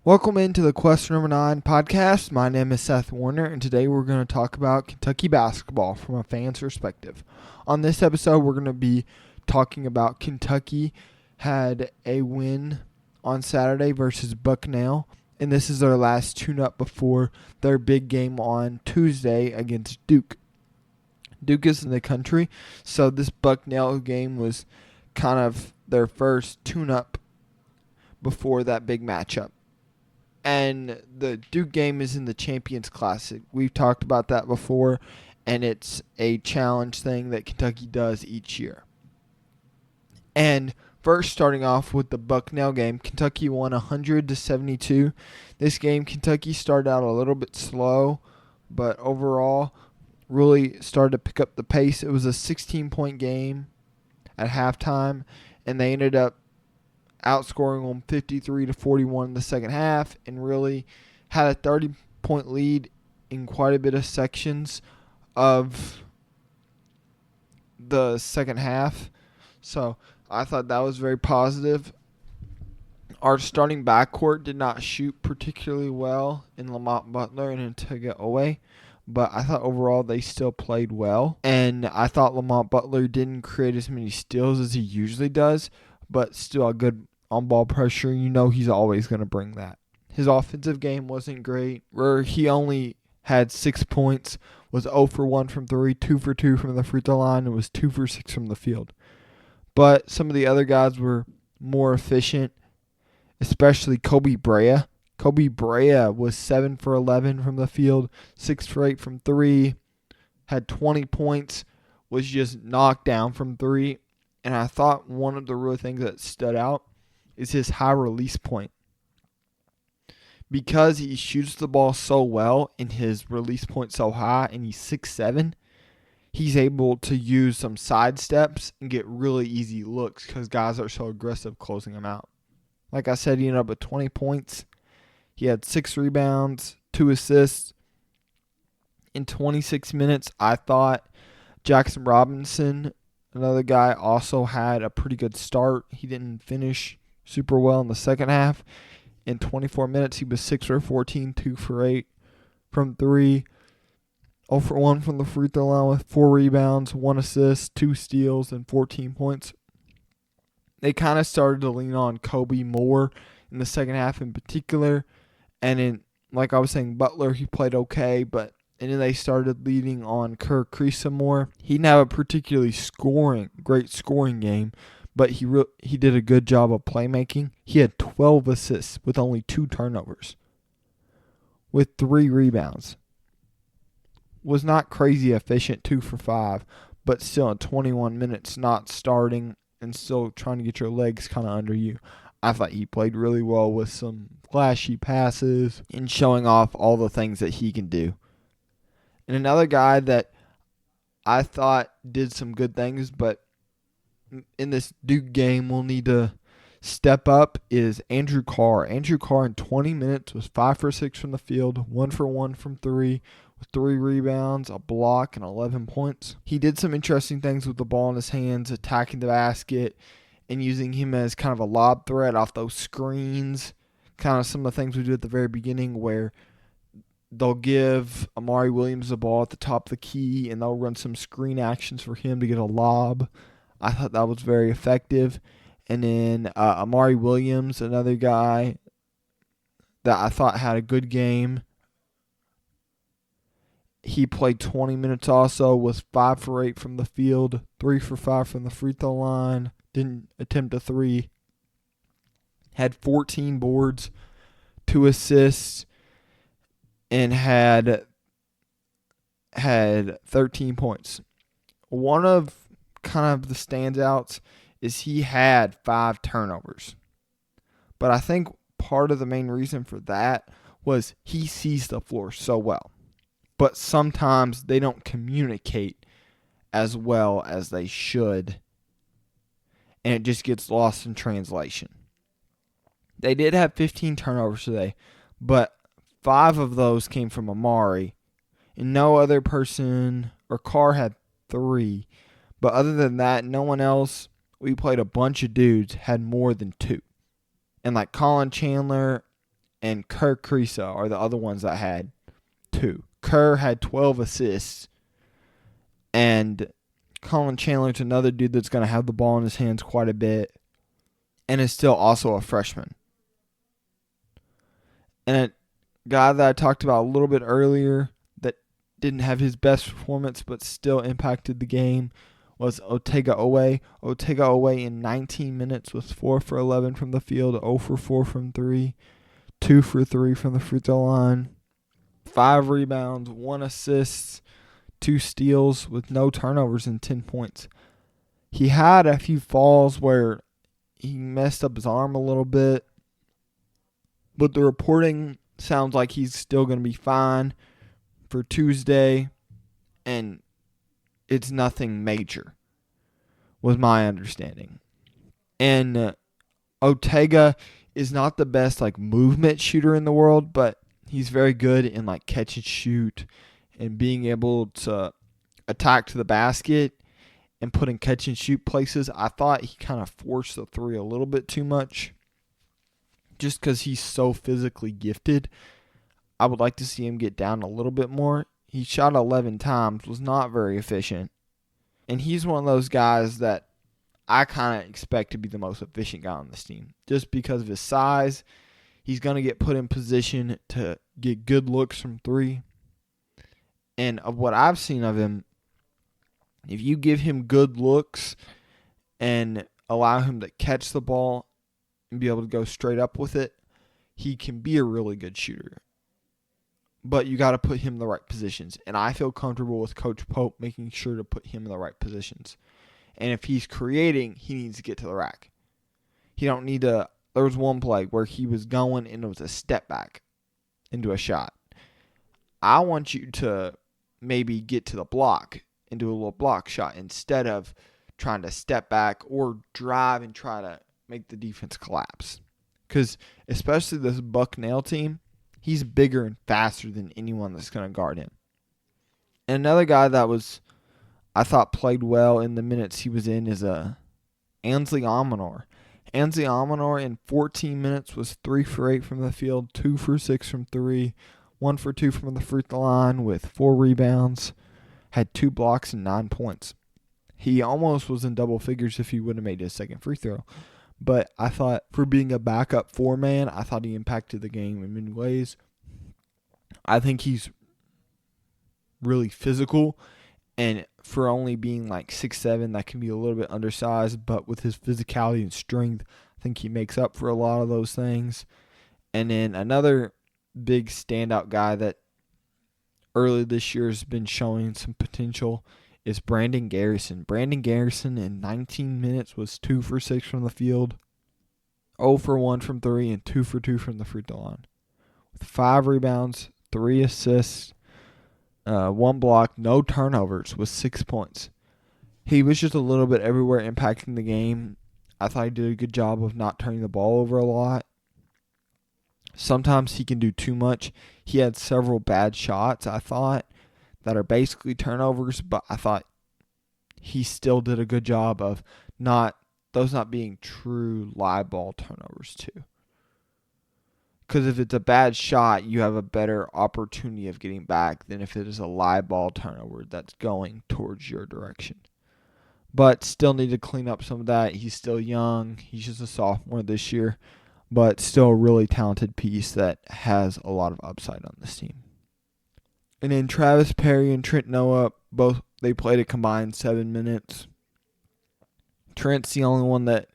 Welcome into the Question Number 9 podcast. My name is Seth Warner, and today we're going to talk about Kentucky basketball from a fan's perspective. On this episode, we're going to be talking about Kentucky had a win on Saturday versus Bucknell, and this is their last tune-up before their big game on Tuesday against Duke. Duke is in the country, so this Bucknell game was kind of their first tune-up before that big matchup. And the Duke game is in the Champions Classic. We've talked about that before, and it's a challenge thing that Kentucky does each year. And first, starting off with the Bucknell game, Kentucky won 100-72. This game, Kentucky started out a little bit slow, but overall really started to pick up the pace. It was a 16-point game at halftime, and they ended up outscoring them 53-41 in the second half, and really had a 30-point lead in quite a bit of sections of the second half. So I thought that was very positive. Our starting backcourt did not shoot particularly well in Lamont Butler and Antigua Owe, but I thought overall they still played well. And I thought Lamont Butler didn't create as many steals as he usually does, but still a good on-ball pressure. You know he's always going to bring that. His offensive game wasn't great, where he only had 6 points, was 0 for 1 from 3, 2 for 2 from the free throw line, and was 2 for 6 from the field. But some of the other guys were more efficient, especially Kobe Brea. Kobe Brea was 7 for 11 from the field, 6 for 8 from 3, had 20 points, was just knocked down from 3. And I thought one of the real things that stood out is his high release point. Because he shoots the ball so well and his release point so high, and he's 6'7", he's able to use some side steps and get really easy looks because guys are so aggressive closing him out. Like I said, he ended up with 20 points. He had 6 rebounds, 2 assists. In 26 minutes, I thought Jackson Robinson, another guy, also had a pretty good start. He didn't finish super well in the second half. In 24 minutes, he was 6 for 14, 2 for 8 from 3, 0 for 1 from the free throw line with 4 rebounds, 1 assist, 2 steals, and 14 points. They kind of started to lean on Kobe more in the second half in particular. And like I was saying, Butler, he played okay, and then they started leading on Kirk Creasa more. He didn't have a particularly great scoring game, but he did a good job of playmaking. He had 12 assists with only 2 turnovers, with 3 rebounds. Was not crazy efficient, 2 for 5, but still in 21 minutes not starting and still trying to get your legs kind of under you. I thought he played really well with some flashy passes and showing off all the things that he can do. And another guy that I thought did some good things, but in this Duke game will need to step up, is Andrew Carr. Andrew Carr in 20 minutes was 5 for 6 from the field, 1 for 1 from 3, with 3 rebounds, a block, and 11 points. He did some interesting things with the ball in his hands, attacking the basket, and using him as kind of a lob threat off those screens. Kind of some of the things we did at the very beginning where they'll give Amari Williams the ball at the top of the key, and they'll run some screen actions for him to get a lob. I thought that was very effective. And then Amari Williams, another guy that I thought had a good game. He played 20 minutes also, was 5 for 8 from the field, 3 for 5 from the free throw line, didn't attempt a 3. Had 14 boards, 2 assists, and had 13 points. One of kind of the standouts is he had 5 turnovers. But I think part of the main reason for that was he sees the floor so well. But sometimes they don't communicate as well as they should, and it just gets lost in translation. They did have 15 turnovers today, but 5 of those came from Amari, and no other person, or Carr had 3. But other than that, no one else, we played a bunch of dudes, had more than 2. And like Colin Chandler and Kerr Kriisa are the other ones that had 2. Kerr had 12 assists, and Colin Chandler's another dude that's going to have the ball in his hands quite a bit and is still also a freshman. And a guy that I talked about a little bit earlier that didn't have his best performance but still impacted the game was Otega Owe. Otega Owe in 19 minutes was 4 for 11 from the field, 0 for 4 from 3, 2 for 3 from the free throw line, 5 rebounds, 1 assist, 2 steals with no turnovers and 10 points. He had a few falls where he messed up his arm a little bit, but the reporting sounds like he's still going to be fine for Tuesday, and it's nothing major, was my understanding. And Otega is not the best movement shooter in the world, but he's very good in catch and shoot and being able to attack to the basket and put in catch and shoot places. I thought he kind of forced the 3 a little bit too much just because he's so physically gifted. I would like to see him get down a little bit more. He shot 11 times, was not very efficient. And he's one of those guys that I kind of expect to be the most efficient guy on this team. Just because of his size, he's going to get put in position to get good looks from 3. And of what I've seen of him, if you give him good looks and allow him to catch the ball and be able to go straight up with it, he can be a really good shooter. But you got to put him in the right positions. And I feel comfortable with Coach Pope making sure to put him in the right positions. And if he's creating, he needs to get to the rack. He don't need to. There was one play where he was going and it was a step back into a shot. I want you to maybe get to the block and do a little block shot instead of trying to step back or drive and try to make the defense collapse. Because especially this Bucknell team, he's bigger and faster than anyone that's going to guard him. And another guy that I thought played well in the minutes he was in is Ansley Almanor. Ansley Almanor in 14 minutes was 3 for 8 from the field, 2 for 6 from 3, 1 for 2 from the free throw line with 4 rebounds, had 2 blocks and 9 points. He almost was in double figures if he would have made his second free throw. But I thought for being a backup 4-man, I thought he impacted the game in many ways. I think he's really physical, and for only being 6'7", that can be a little bit undersized, but with his physicality and strength, I think he makes up for a lot of those things. And then another big standout guy that early this year has been showing some potential is Brandon Garrison. Brandon Garrison in 19 minutes was 2 for 6 from the field, 0 for 1 from 3, and 2 for 2 from the free throw line. With 5 rebounds, 3 assists, 1 block, no turnovers, with 6 points. He was just a little bit everywhere impacting the game. I thought he did a good job of not turning the ball over a lot. Sometimes he can do too much. He had several bad shots, I thought, that are basically turnovers, but I thought he still did a good job of those not being true live ball turnovers too. Because if it's a bad shot, you have a better opportunity of getting back than if it is a live ball turnover that's going towards your direction. But still need to clean up some of that. He's still young. He's just a sophomore this year, but still a really talented piece that has a lot of upside on this team. And then Travis Perry and Trent Noah, both they played a combined 7 minutes. Trent's the only one that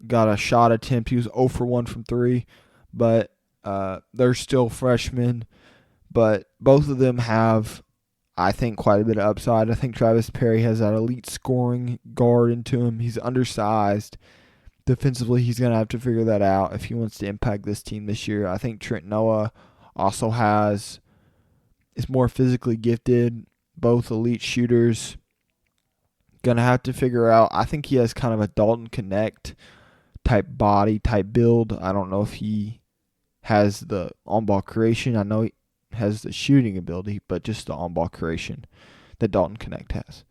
got a shot attempt. He was 0 for 1 from 3, but they're still freshmen. But both of them have, I think, quite a bit of upside. I think Travis Perry has that elite scoring guard into him. He's undersized. Defensively, he's going to have to figure that out if he wants to impact this team this year. I think Trent Noah also is more physically gifted, both elite shooters. Gonna have to figure out. I think he has kind of a Dalton Connect type body, type build. I don't know if he has the on-ball creation. I know he has the shooting ability, but just the on-ball creation that Dalton Connect has.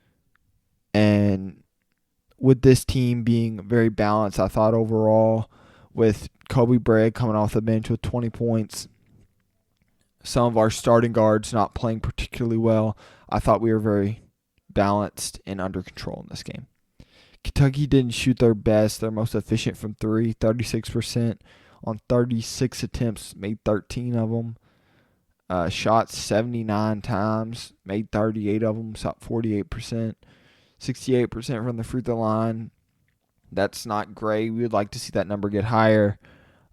And with this team being very balanced, I thought overall, with Kobe Bryant coming off the bench with 20 points. Some of our starting guards not playing particularly well. I thought we were very balanced and under control in this game. Kentucky didn't shoot their best. They're most efficient from three, 36% on 36 attempts, made 13 of them. Shot 79 times, made 38 of them, shot 48%. 68% from the free throw line. That's not great. We would like to see that number get higher,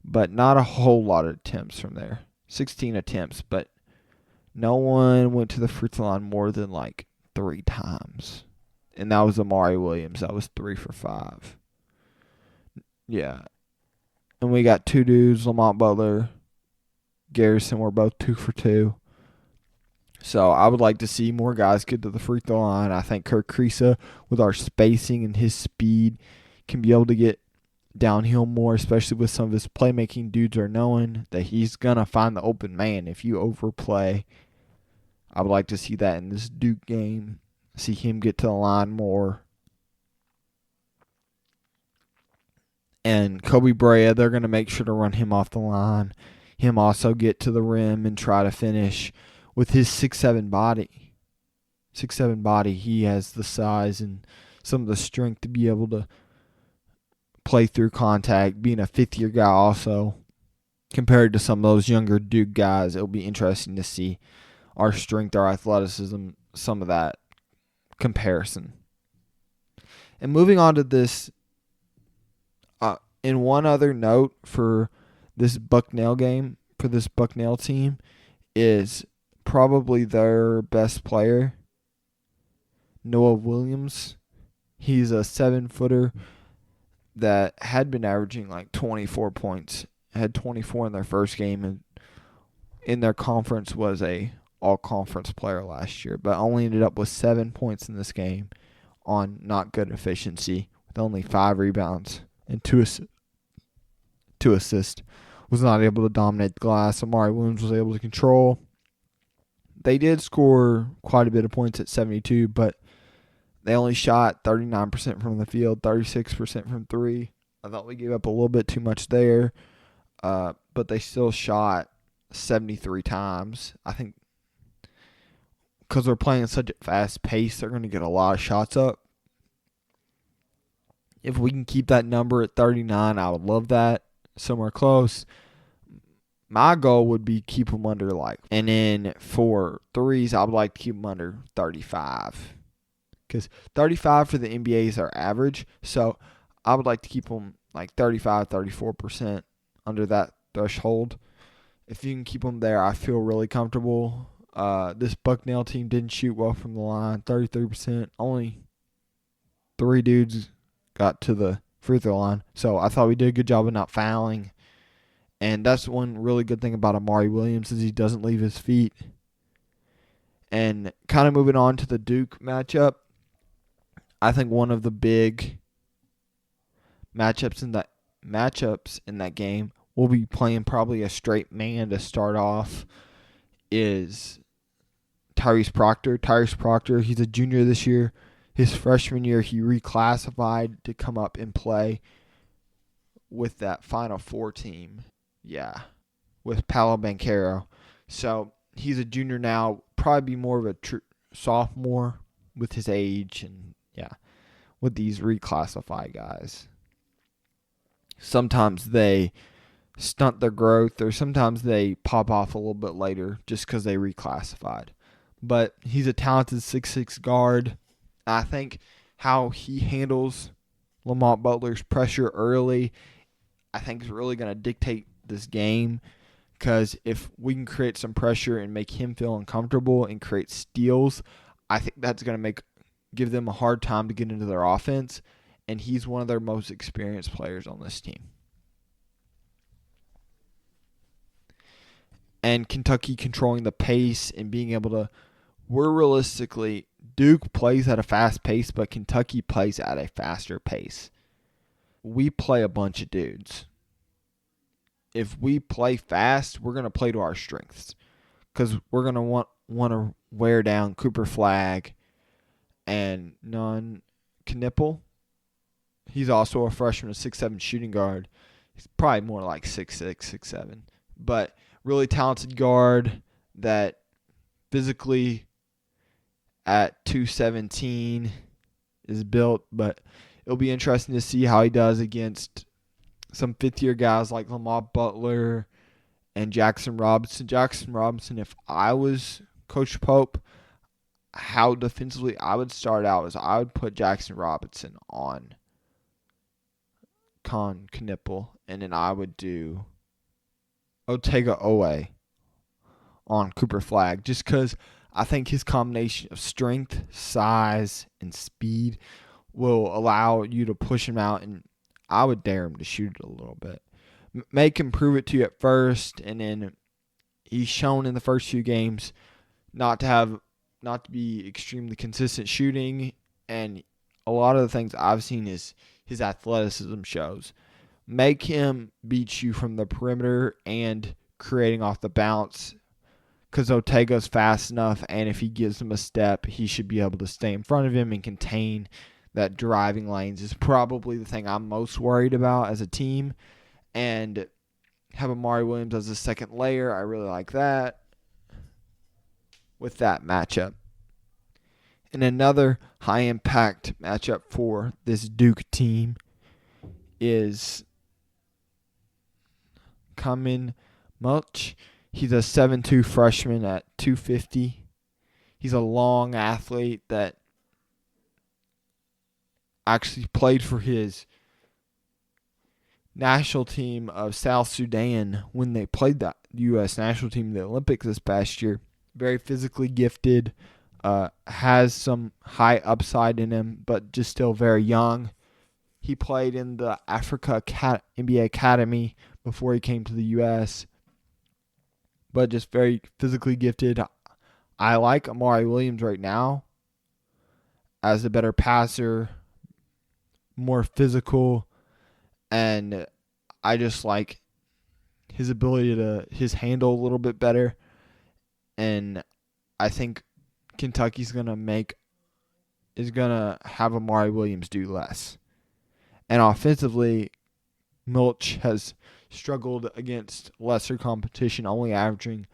but not a whole lot of attempts from there. 16 attempts, but no one went to the free throw line more than like 3 times. And that was Amari Williams. That was 3 for 5. Yeah. And we got 2 dudes, Lamont Butler, Garrison, were both 2 for 2. So I would like to see more guys get to the free throw line. I think Kirk Kriisa, with our spacing and his speed, can be able to get downhill more, especially with some of his playmaking. Dudes are knowing that he's going to find the open man if you overplay. I would like to see that in this Duke game. See him get to the line more. And Kobe Bryant, they're going to make sure to run him off the line. Him also get to the rim and try to finish with his 6'7" body. 6'7" body, he has the size and some of the strength to be able to play through contact, being a fifth-year guy also. Compared to some of those younger Duke guys, it'll be interesting to see our strength, our athleticism, some of that comparison. And moving on to this, in one other note for this Bucknell game, for this Bucknell team, is probably their best player, Noah Williams. He's a 7-footer that had been averaging like 24 points, had 24 in their first game, and in their conference was a all-conference player last year, but only ended up with 7 points in this game on not good efficiency, with only 5 rebounds and 2 assists. Was not able to dominate the glass. Amari Williams was able to control. They did score quite a bit of points at 72, but they only shot 39% from the field, 36% from 3. I thought we gave up a little bit too much there, but they still shot 73 times. I think because they're playing at such a fast pace, they're going to get a lot of shots up. If we can keep that number at 39, I would love that. Somewhere close. My goal would be keep them under and then for threes, I would like to keep them under 35. Because 35 for the NBA is our average. So I would like to keep them 35, 34% under that threshold. If you can keep them there, I feel really comfortable. This Bucknell team didn't shoot well from the line, 33%. Only 3 dudes got to the free throw line. So I thought we did a good job of not fouling. And that's one really good thing about Amari Williams is he doesn't leave his feet. And kind of moving on to the Duke matchup, I think one of the big matchups in that game, we'll be playing probably a straight man to start off, is Tyrese Proctor. Tyrese Proctor, he's a junior this year. His freshman year, he reclassified to come up and play with that Final Four team. Yeah, with Paolo Banchero. So he's a junior now, probably be more of a sophomore with his age and, with these reclassified guys. Sometimes they stunt their growth or sometimes they pop off a little bit later just because they reclassified. But he's a talented 6'6" guard. I think how he handles Lamont Butler's pressure early, I think is really going to dictate this game, because if we can create some pressure and make him feel uncomfortable and create steals, I think that's going to give them a hard time to get into their offense, and he's one of their most experienced players on this team. And Kentucky controlling the pace and being able to, Duke plays at a fast pace, but Kentucky plays at a faster pace. We play a bunch of dudes. If we play fast, we're going to play to our strengths, because we're going to want to wear down Cooper Flagg and Knippel. He's also a freshman, a 6'7" shooting guard. He's probably more like 6'6", 6'7", but really talented guard that physically at 217 is built, but it'll be interesting to see how he does against some fifth-year guys like Lamont Butler and Jackson Robinson. Jackson Robinson, if I was Coach Pope, how defensively I would start out is I would put Jackson Robinson on Con Knipple, and then I would do Otega Owe on Cooper Flagg, just because I think his combination of strength, size, and speed will allow you to push him out, and I would dare him to shoot it a little bit. Make him prove it to you at first, and then he's shown in the first few games not to be extremely consistent shooting, and a lot of the things I've seen is his athleticism shows. Make him beat you from the perimeter and creating off the bounce, because Otega's fast enough, and if he gives him a step, he should be able to stay in front of him and contain that driving lanes is probably the thing I'm most worried about as a team. And have Amari Williams as a second layer. I really like that with that matchup. And another high-impact matchup for this Duke team is Kamin Mulch. He's a 7'2" freshman at 250. He's a long athlete that actually played for his national team of South Sudan when they played the U.S. national team in the Olympics this past year. Very physically gifted, has some high upside in him, but just still very young. He played in the Africa NBA Academy before he came to the U.S., but just very physically gifted. I like Amari Williams right now as a better passer, more physical, and I just like his ability his handle a little bit better. And I think Kentucky's going to have Amari Williams do less. And offensively, Milch has struggled against lesser competition, only averaging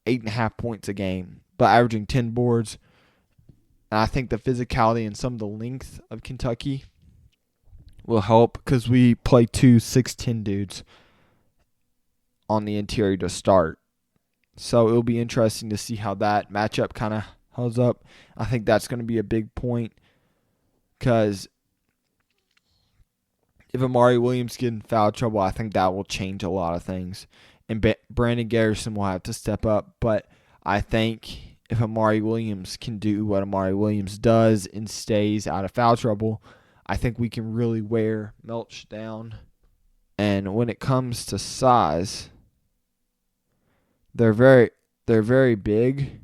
8.5 points a game, but averaging 10 boards. And I think the physicality and some of the length of Kentucky will help because we play 2 6'10" dudes on the interior to start. So it'll be interesting to see how that matchup kind of holds up. I think that's going to be a big point because if Amari Williams gets in foul trouble, I think that will change a lot of things. And Brandon Garrison will have to step up. But I think if Amari Williams can do what Amari Williams does and stays out of foul trouble, I think we can really wear Milch down. And when it comes to size, they're very big.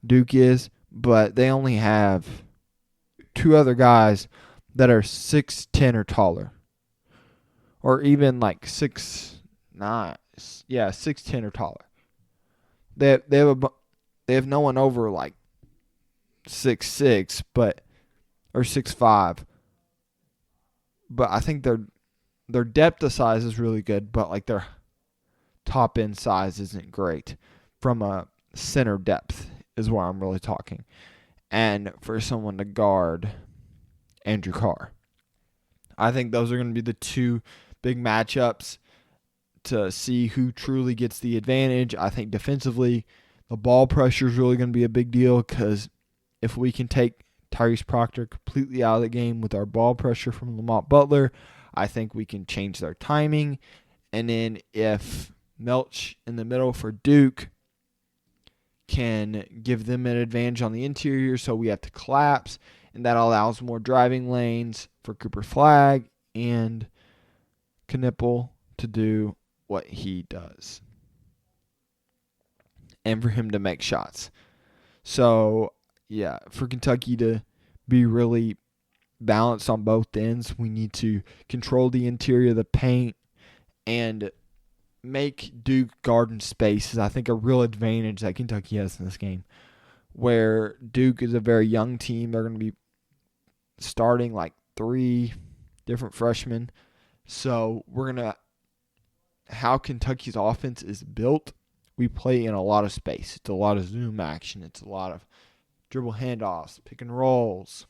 Duke is, but they only have 2 other guys that are 6'10" or taller. Or even like 6'9". Yeah, 6'10" or taller. They have no one over like 6'6", or 6'5". But I think their depth of size is really good, but like their top end size isn't great from a center depth is where I'm really talking. And for someone to guard Andrew Carr, I think those are going to be the 2 big matchups to see who truly gets the advantage. I think defensively, the ball pressure is really going to be a big deal because if we can take Tyrese Proctor completely out of the game with our ball pressure from Lamont Butler, I think we can change their timing. And then if Milch in the middle for Duke can give them an advantage on the interior, so we have to collapse, and that allows more driving lanes for Cooper Flagg and Knipple to do what he does and for him to make shots. So, yeah, for Kentucky to be really balanced on both ends, we need to control the interior of the paint and make Duke garden space is, I think, a real advantage that Kentucky has in this game. Where Duke is a very young team, they're going to be starting like 3 different freshmen. So how Kentucky's offense is built, we play in a lot of space. It's a lot of zoom action. It's a lot of dribble handoffs, pick and rolls,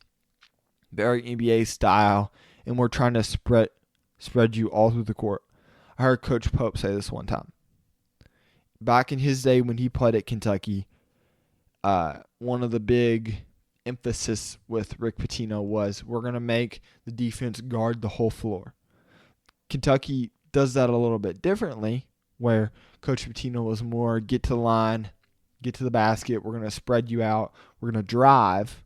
very NBA style, and we're trying to spread you all through the court. I heard Coach Pope say this one time. Back in his day when he played at Kentucky, one of the big emphasis with Rick Pitino was we're going to make the defense guard the whole floor. Kentucky does that a little bit differently, where Coach Pitino was more get to the line, get to the basket, we're going to spread you out, we're going to drive,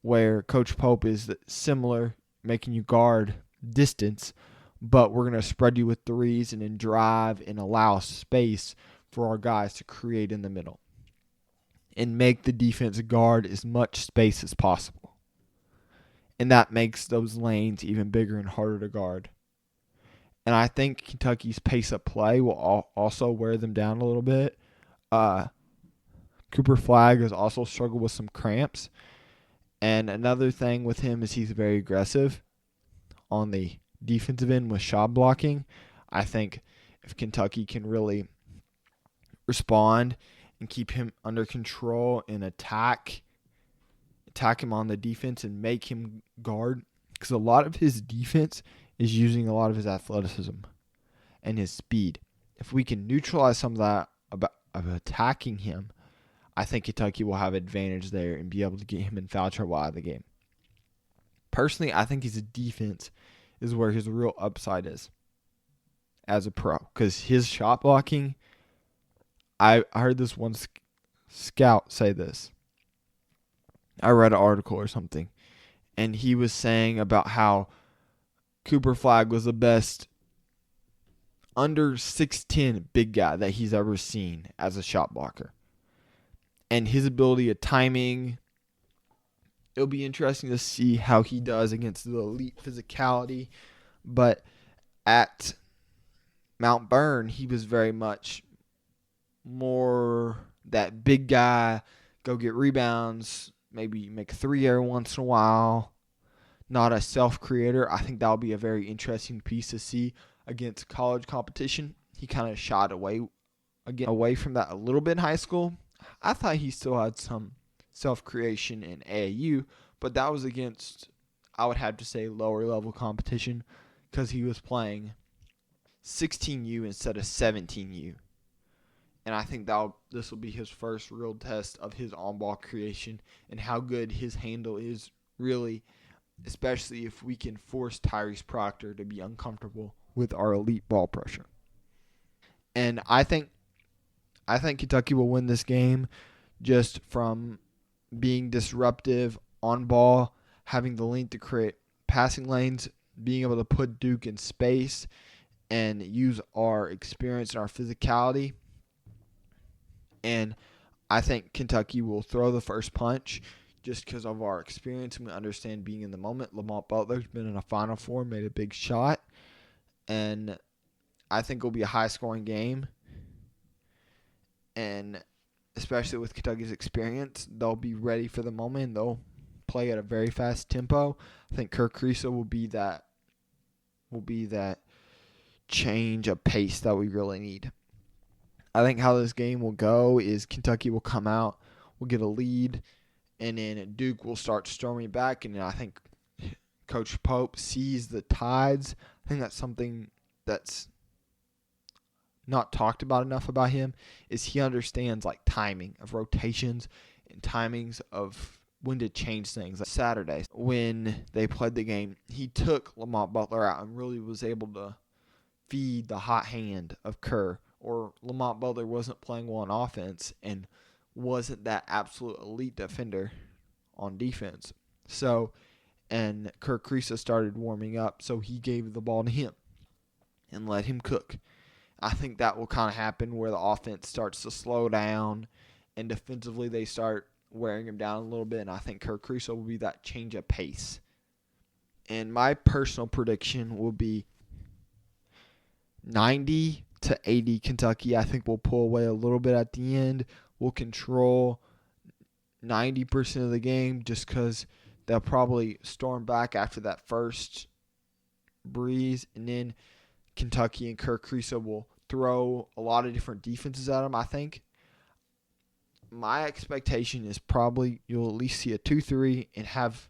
where Coach Pope is similar, making you guard distance, but we're going to spread you with threes and then drive and allow space for our guys to create in the middle and make the defense guard as much space as possible. And that makes those lanes even bigger and harder to guard. And I think Kentucky's pace of play will also wear them down a little bit. Cooper Flagg has also struggled with some cramps. And another thing with him is he's very aggressive on the defensive end with shot blocking. I think if Kentucky can really respond and keep him under control and attack him on the defense and make him guard, because a lot of his defense is using a lot of his athleticism and his speed. If we can neutralize some of that of attacking him, I think Kentucky will have advantage there and be able to get him in foul trouble out of the game. Personally, I think his defense is where his real upside is as a pro, because his shot blocking, I heard this one scout say this. I read an article or something, and he was saying about how Cooper Flagg was the best under 6'10" big guy that he's ever seen as a shot blocker. And his ability of timing, it'll be interesting to see how he does against the elite physicality. But at Mount Burn, he was very much more that big guy, go get rebounds, maybe make a three every once in a while. Not a self-creator. I think that'll be a very interesting piece to see against college competition. He kind of shot away from that a little bit in high school. I thought he still had some self-creation in AAU, but that was against, I would have to say, lower-level competition because he was playing 16U instead of 17U. And I think this will be his first real test of his on-ball creation and how good his handle is really, especially if we can force Tyrese Proctor to be uncomfortable with our elite ball pressure. And I think Kentucky will win this game just from being disruptive on ball, having the length to create passing lanes, being able to put Duke in space, and use our experience and our physicality. And I think Kentucky will throw the first punch just because of our experience and we understand being in the moment. Lamont Butler's been in a Final Four, made a big shot. And I think it'll be a high-scoring game. And especially with Kentucky's experience, they'll be ready for the moment and they'll play at a very fast tempo. I think Kirk Kriisa will be that change of pace that we really need. I think how this game will go is Kentucky will come out, will get a lead, and then Duke will start storming back. And I think Coach Pope sees the tides. I think that's something that's not talked about enough about him, is he understands like timing of rotations and timings of when to change things. Like Saturday, when they played the game, he took Lamont Butler out and really was able to feed the hot hand of Kerr. Or Lamont Butler wasn't playing well on offense and wasn't that absolute elite defender on defense. So, and Kirk Kriisa started warming up, so he gave the ball to him and let him cook. I think that will kind of happen where the offense starts to slow down and defensively they start wearing him down a little bit, and I think Kirk Kriisa will be that change of pace. And my personal prediction will be 90 to 80 Kentucky. I think we'll pull away a little bit at the end. We'll control 90% of the game just because they'll probably storm back after that first Breeze, and then Kentucky and Kirk Creaser will throw a lot of different defenses at them, I think. My expectation is probably you'll at least see a 2-3 and have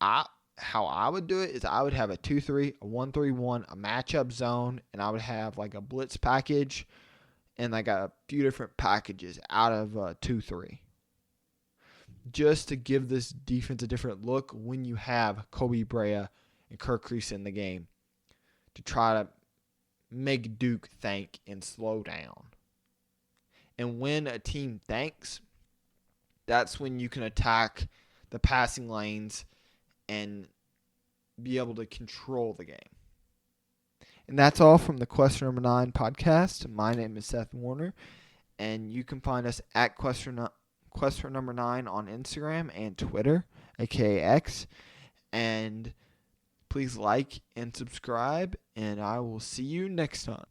how I would do it is I would have a 2-3, a 1-3-1, a matchup zone, and I would have like a blitz package and like a few different packages out of 2-3. Just to give this defense a different look when you have Kobe Brea and Kirk Creaser in the game to try to make Duke think and slow down. And when a team thinks, that's when you can attack the passing lanes and be able to control the game. And that's all from the Question Number 9 podcast. My name is Seth Warner, and you can find us at Question Number 9 on Instagram and Twitter, aka X. And please like and subscribe, and I will see you next time.